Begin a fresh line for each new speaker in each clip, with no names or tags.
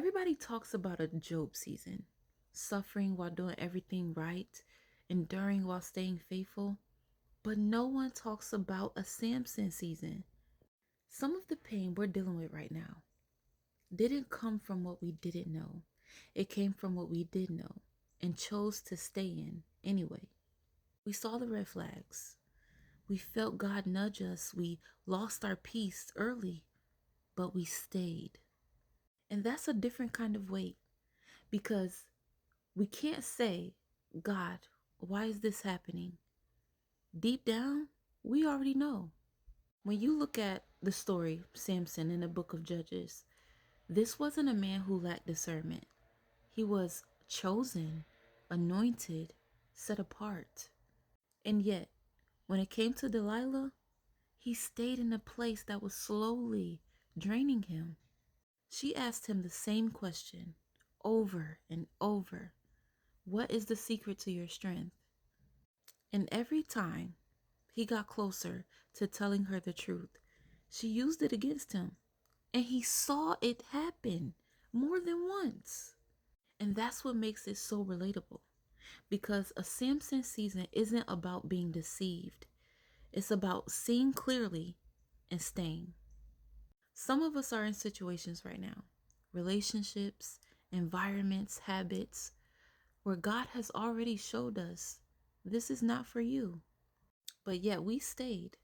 Everybody talks about a Job season, suffering while doing everything right, enduring while staying faithful, but no one talks about a Samson season. Some of the pain we're dealing with right now didn't come from what we didn't know. It came from what we did know and chose to stay in anyway. We saw the red flags. We felt God nudge us. We lost our peace early, but we stayed. And that's a different kind of weight because we can't say, God, why is this happening? Deep down, we already know. When you look at the story, Samson in the book of Judges, this wasn't a man who lacked discernment. He was chosen, anointed, set apart. And yet, when it came to Delilah, he stayed in a place that was slowly draining him. She asked him the same question over and over. What is the secret to your strength? And every time he got closer to telling her the truth, she used it against him. And he saw it happen more than once. And that's what makes it so relatable. Because a Samson season isn't about being deceived. It's about seeing clearly and staying. Some of us are in situations right now, relationships, environments, habits, where God has already showed us this is not for you. But yet we stayed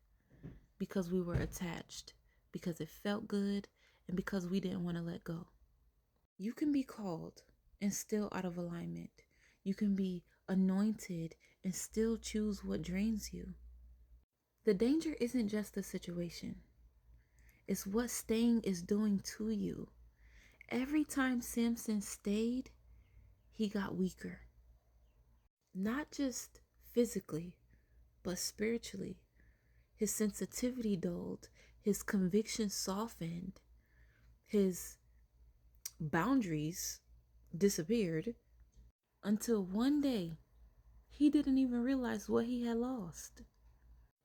because we were attached, because it felt good, and because we didn't want to let go. You can be called and still out of alignment. You can be anointed and still choose what drains you. The danger isn't just the situation. It's what staying is doing to you. Every time Samson stayed, he got weaker. Not just physically, but spiritually. His sensitivity dulled, his conviction softened, his boundaries disappeared until one day he didn't even realize what he had lost.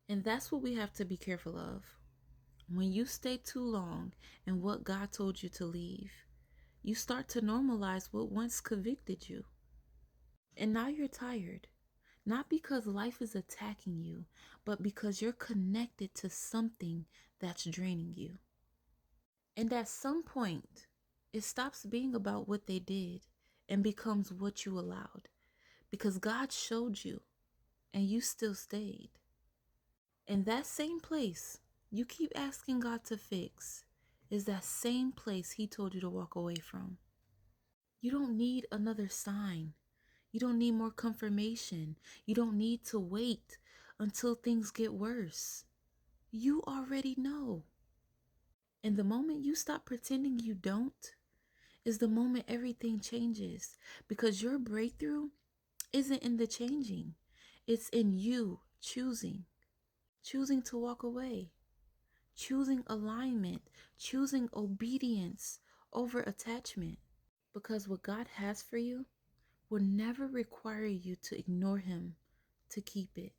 And that's what we have to be careful of. When you stay too long in what God told you to leave, you start to normalize what once convicted you. And now you're tired. Not because life is attacking you, but because you're connected to something that's draining you. And at some point, it stops being about what they did and becomes what you allowed. Because God showed you and you still stayed. In that same place you keep asking God to fix is that same place He told you to walk away from. You don't need another sign. You don't need more confirmation. You don't need to wait until things get worse. You already know. And the moment you stop pretending you don't is the moment everything changes, because your breakthrough isn't in the changing. It's in you choosing to walk away, choosing alignment, choosing obedience over attachment. Because what God has for you will never require you to ignore Him to keep it.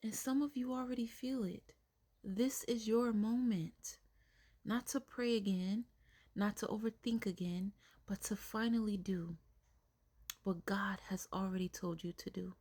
And some of you already feel it. This is your moment. Not to pray again, not to overthink again, but to finally do what God has already told you to do.